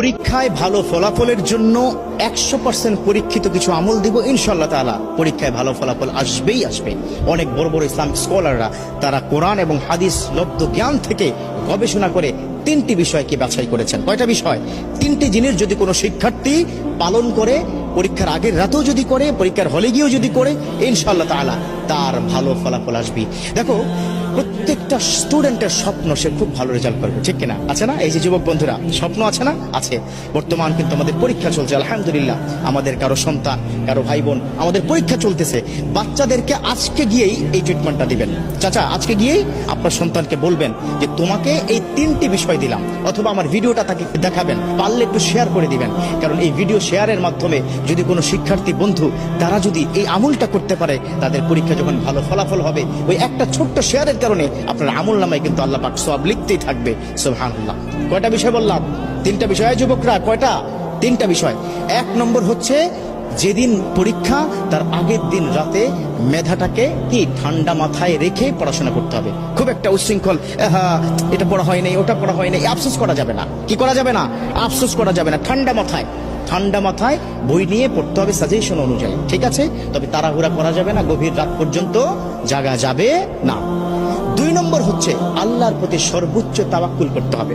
পরীক্ষায় ভালো ফলাফলের জন্য 100% পরীক্ষিত কিছু আমল দিব ইনশাআল্লাহ তাআলা। পরীক্ষায় ভালো ফলাফল আসবেই আসবে। অনেক বড় বড় ইসলামিক স্কলাররা তারা কোরআন এবং হাদিস লব্ধ জ্ঞান থেকে গবেষণা করে 3টি বিষয়কে বাছাই করেছেন। কয়টা বিষয়? 3টি জিনিস যদি কোনো শিক্ষার্থী পালন করে, পরীক্ষার আগের রাতেও যদি করে, পরীক্ষার হলে গিয়েও যদি করে, ইনশাআল্লাহ তাআলা তার ভালো ফলাফল আসবে। দেখো, প্রত্যেকটা স্টুডেন্টের স্বপ্ন সে খুব ভালো রেজাল্ট করবে, ঠিক কিনা? আছে না? এই যে যুবক বন্ধুরা, স্বপ্ন আছে না? আছে। বর্তমান কিন্তু আমাদের পরীক্ষা চলছে, আলহামদুলিল্লাহ। আমাদের কারো সন্তান, কারো ভাই বোন, আমাদের পরীক্ষা চলতেছে। বাচ্চাদেরকে আজকে গিয়েই এই ট্রিটমেন্টটা দিবেন। চাচা, আজকে গিয়েই আপনার সন্তানকে বলবেন যে তোমাকে এই 3টি বিষয় দিলাম, অথবা আমার ভিডিওটা তাকে দেখাবেন, পারলে একটু শেয়ার করে দিবেন। কারণ এই ভিডিও শেয়ারের মাধ্যমে যদি কোনো শিক্ষার্থী বন্ধু তারা যদি এই আমলটা করতে পারে, তাদের পরীক্ষা যখন ভালো ফলাফল হবে, ওই একটা ছোট্ট শেয়ারের কারণে আপনার আমল নামায় কিন্তু আল্লাহ পাক সওয়াব লিখতেই থাকবে। সুবহানাল্লাহ। কয়টা বিষয় বললাম? 3টা বিষয়। যুবকরা, কয়টা? 3টা বিষয়। 1 নম্বর হচ্ছে, যেদিন পরীক্ষা তার আগের দিন রাতে মেধাটাকে কি ঠান্ডা মাথায় রেখে পড়াশোনা করতে হবে। খুব একটা উচ্ছৃঙ্খল, এটা পড়া হয় নাই, ওটা পড়া হয় নাই, আফসোস করা যাবে না। কি করা যাবে না? আফসোস করা যাবে না। ঠান্ডা মাথায় বই নিয়ে পড়তে হবে সাজেশন অনুযায়ী, ঠিক আছে? তবে তাড়াহুড়া করা যাবে না, গভীর রাত পর্যন্ত জাগা যাবে না। 2 নম্বর হচ্ছে, আল্লাহর প্রতি সর্বোচ্চ তাওয়াক্কুল করতে হবে।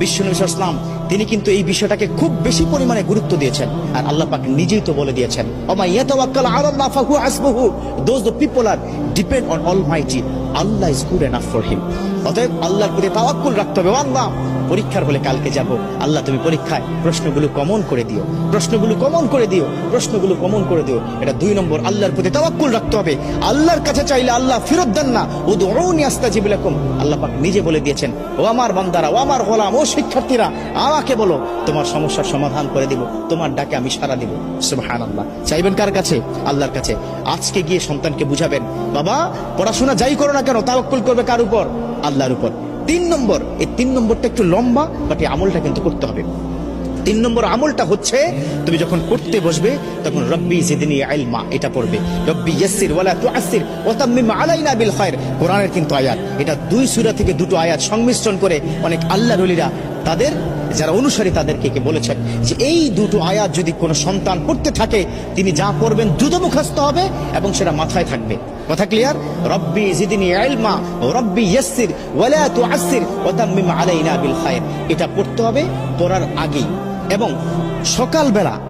বিশ্বনবী সাল্লাল্লাহু আলাইহি ওয়াসাল্লাম তিনি কিন্তু এই বিষয়টাকে খুব বেশি পরিমাণে গুরুত্ব দিয়েছেন। আর আল্লাহ পাক নিজেই তো বলে দিয়েছেন, ওমা ইয়াতাওয়াক্কাল আলাল্লাহ ফাহুয়া হাসবুহু, those the people are depend on almighty, Allah is good enough for him. অতএব আল্লাহর প্রতি তাওয়াক্কুল রাখতে হবে। আল্লাহ, পরীক্ষার হলে কালকে যাব, আল্লাহ তুমি পরীক্ষায় প্রশ্নগুলো কমন করে দিও, প্রশ্নগুলো কমন করে দিও, প্রশ্নগুলো কমন করে দিও। এটা 2 নম্বর, আল্লাহর প্রতি তাওয়াক্কুল রাখতে হবে। আল্লাহর কাছে চাইলে আল্লাহ ফেরত দেন না। উদউনি আস্তাজিব লাকুম, আল্লাহ পাক নিজে বলে দিয়েছেন, ও আমার বান্দারা, ও আমার গোলাম, ও শিক্ষার্থীরা, আমাকে বলো, তোমার সমস্যার সমাধান করে দিব, তোমার ডাকে আমি সাড়া দিব। সুবহানাল্লাহ। চাইবেন কার কাছে? আল্লাহর কাছে। আজকে গিয়ে সন্তানকে বুঝাবেন, বাবা পড়াশোনা যাই করো না কেন, তাওয়াক্কুল করবে কার উপর? আল্লাহর উপর। 3 নম্বর, এই 3 নম্বরটা একটু লম্বা, বাট এই আমলটা কিন্তু করতে হবে। 3 নম্বর আমলটা হচ্ছে, তুমি যখন পড়তে বসবে তখন রব্বি জিদনি ইলমা এটা পড়বে। রব্বি ইয়াসসির ওয়ালা তুআসসির ওয়া তাম্মিম আলাইনা বিল খায়র, কোরআনের কিন্তু আয়াত। এটা 2 সূরা থেকে 2টো আয়াত সংমিশ্রণ করে অনেক আল্লাহর ওলিরা তাদের যারা অনুসারী তাদেরকে বলেছেন যে এই 2টো আয়াত যদি কোনো সন্তান পড়তে থাকে, তিনি যা পড়বেন দ্রুত মুখস্থ হবে এবং সেটা মাথায় থাকবে। কথা ক্লিয়ার? রব্বি জিদনি ইলমা রব্বি ইয়াসসির ওয়ালা তুআসসির ওয়া তাম্মিম আলাইনা বিল খায়র, এটা পড়তে হবে পড়ার আগেই এবং সকালবেলা।